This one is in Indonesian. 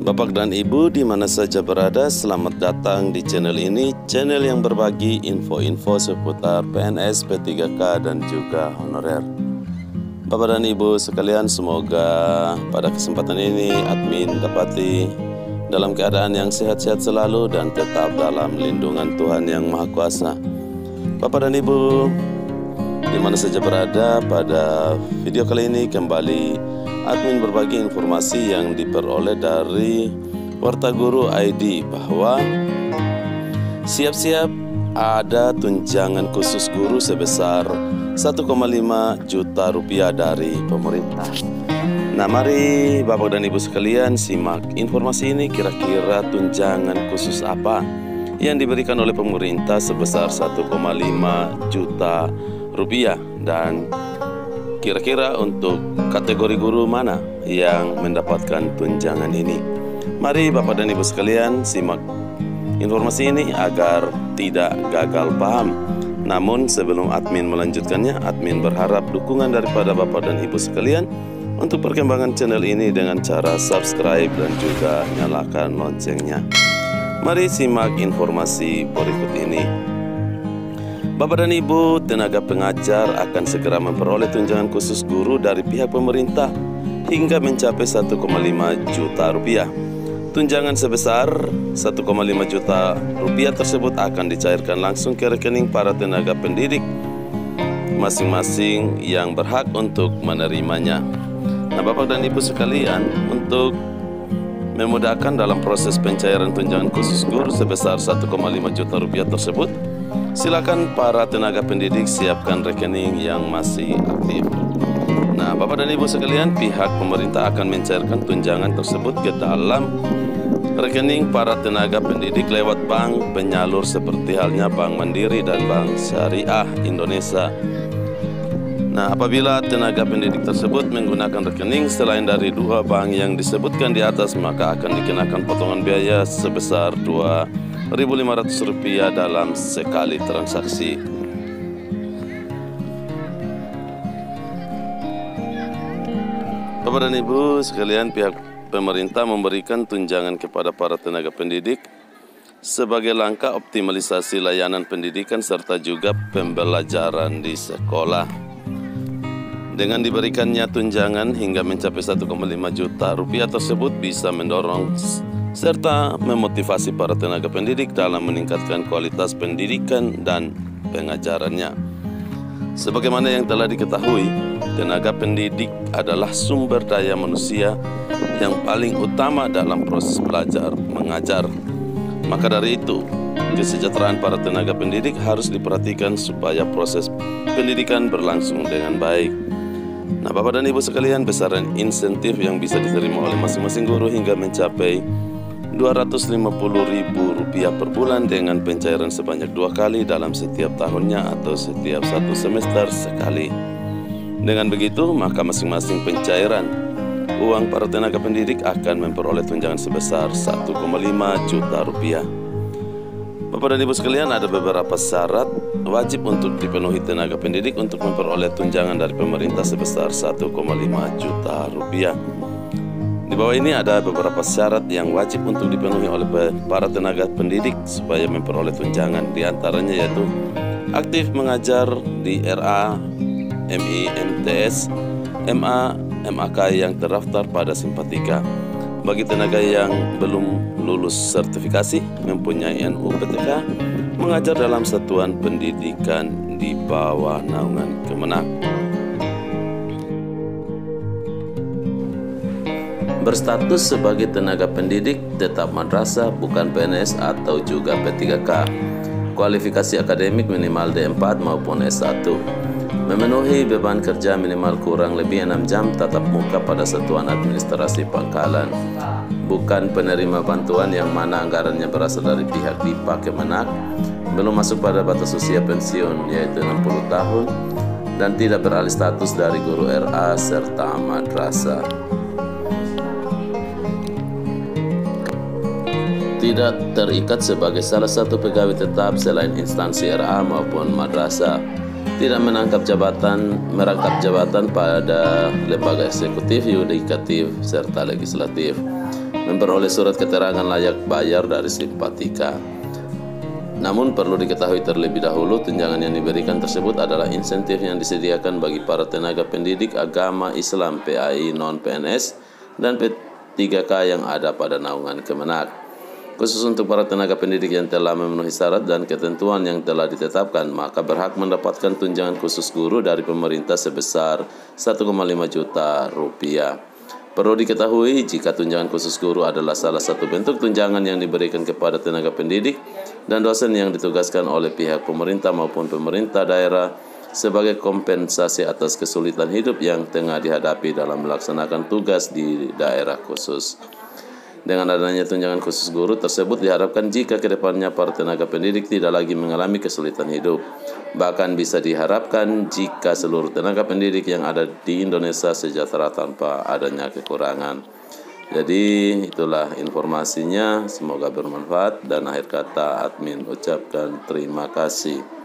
Bapak dan Ibu di mana saja berada, selamat datang di channel ini, channel yang berbagi info-info seputar PNS, P3K dan juga honorer. Bapak dan Ibu sekalian, semoga pada kesempatan ini admin dapati dalam keadaan yang sehat-sehat selalu dan tetap dalam lindungan Tuhan yang Maha Kuasa. Bapak dan Ibu di mana saja berada, pada video kali ini kembali admin berbagi informasi yang diperoleh dari Warta Guru ID bahwa siap-siap ada tunjangan khusus guru sebesar 1,5 juta rupiah dari pemerintah. Nah, mari Bapak dan Ibu sekalian simak informasi ini, kira-kira tunjangan khusus apa yang diberikan oleh pemerintah sebesar 1,5 juta rupiah, dan kira-kira untuk kategori guru mana yang mendapatkan tunjangan ini. Mari Bapak dan Ibu sekalian simak informasi ini agar tidak gagal paham. Namun sebelum admin melanjutkannya, admin berharap dukungan daripada Bapak dan Ibu sekalian untuk perkembangan channel ini dengan cara subscribe dan juga nyalakan loncengnya. Mari simak informasi berikut ini. Bapak dan Ibu, tenaga pengajar akan segera memperoleh tunjangan khusus guru dari pihak pemerintah hingga mencapai 1,5 juta rupiah. Tunjangan sebesar 1,5 juta rupiah tersebut akan dicairkan langsung ke rekening para tenaga pendidik masing-masing yang berhak untuk menerimanya. Nah, Bapak dan Ibu sekalian, untuk memudahkan dalam proses pencairan tunjangan khusus guru sebesar 1,5 juta rupiah tersebut, silakan para tenaga pendidik siapkan rekening yang masih aktif. Nah, Bapak dan Ibu sekalian, pihak pemerintah akan mencairkan tunjangan tersebut ke dalam rekening para tenaga pendidik lewat bank penyalur seperti halnya Bank Mandiri dan Bank Syariah Indonesia. Nah, apabila tenaga pendidik tersebut menggunakan rekening selain dari dua bank yang disebutkan di atas, maka akan dikenakan potongan biaya sebesar Rp2.500 dalam sekali transaksi. Bapak dan Ibu sekalian, pihak pemerintah memberikan tunjangan kepada para tenaga pendidik sebagai langkah optimalisasi layanan pendidikan serta juga pembelajaran di sekolah. Dengan diberikannya tunjangan hingga mencapai 1,5 juta rupiah tersebut bisa mendorong serta memotivasi para tenaga pendidik dalam meningkatkan kualitas pendidikan dan pengajarannya. Sebagaimana yang telah diketahui, tenaga pendidik adalah sumber daya manusia yang paling utama dalam proses belajar mengajar. Maka dari itu, kesejahteraan para tenaga pendidik harus diperhatikan supaya proses pendidikan berlangsung dengan baik. Nah, Bapak dan Ibu sekalian, besaran insentif yang bisa diterima oleh masing-masing guru hingga mencapai Rp250.000 per bulan dengan pencairan sebanyak 2 kali dalam setiap tahunnya atau setiap 1 semester sekali. Dengan begitu, maka masing-masing pencairan uang para tenaga pendidik akan memperoleh tunjangan sebesar 1,5 juta rupiah. Bapak dan Ibu sekalian, ada beberapa syarat wajib untuk dipenuhi tenaga pendidik untuk memperoleh tunjangan dari pemerintah sebesar 1,5 juta rupiah. Di bawah ini ada beberapa syarat yang wajib untuk dipenuhi oleh para tenaga pendidik supaya memperoleh tunjangan. Di antaranya yaitu aktif mengajar di RA, MI, MTS, MA, MAK yang terdaftar pada Simpatika. Bagi tenaga yang belum lulus sertifikasi, mempunyai NU/PTK, mengajar dalam satuan pendidikan di bawah naungan Kemenag. Berstatus sebagai tenaga pendidik tetap madrasah, bukan PNS atau juga P3K. Kualifikasi akademik minimal D4 maupun S1. Memenuhi beban kerja minimal kurang lebih 6 jam tatap muka pada satuan administrasi pangkalan. Bukan penerima bantuan yang mana anggarannya berasal dari pihak DIPA Kemenag. Belum masuk pada batas usia pensiun yaitu 60 tahun. Dan tidak beralih status dari guru RA serta madrasah. Tidak terikat sebagai salah satu pegawai tetap selain instansi RA maupun madrasah. Tidak merangkap jabatan pada lembaga eksekutif, yudikatif, serta legislatif. memperoleh surat keterangan layak bayar dari Simpatika. Namun perlu diketahui terlebih dahulu, tunjangan yang diberikan tersebut adalah insentif yang disediakan bagi para tenaga pendidik agama Islam PAI non-PNS dan P3K yang ada pada naungan Kemenak. Khusus untuk para tenaga pendidik yang telah memenuhi syarat dan ketentuan yang telah ditetapkan, maka berhak mendapatkan tunjangan khusus guru dari pemerintah sebesar 1,5 juta rupiah. Perlu diketahui, jika tunjangan khusus guru adalah salah satu bentuk tunjangan yang diberikan kepada tenaga pendidik dan dosen yang ditugaskan oleh pihak pemerintah maupun pemerintah daerah sebagai kompensasi atas kesulitan hidup yang tengah dihadapi dalam melaksanakan tugas di daerah khusus. Dengan adanya tunjangan khusus guru tersebut diharapkan jika kedepannya para tenaga pendidik tidak lagi mengalami kesulitan hidup. Bahkan bisa diharapkan jika seluruh tenaga pendidik yang ada di Indonesia sejahtera tanpa adanya kekurangan. Jadi itulah informasinya, semoga bermanfaat dan akhir kata admin ucapkan terima kasih.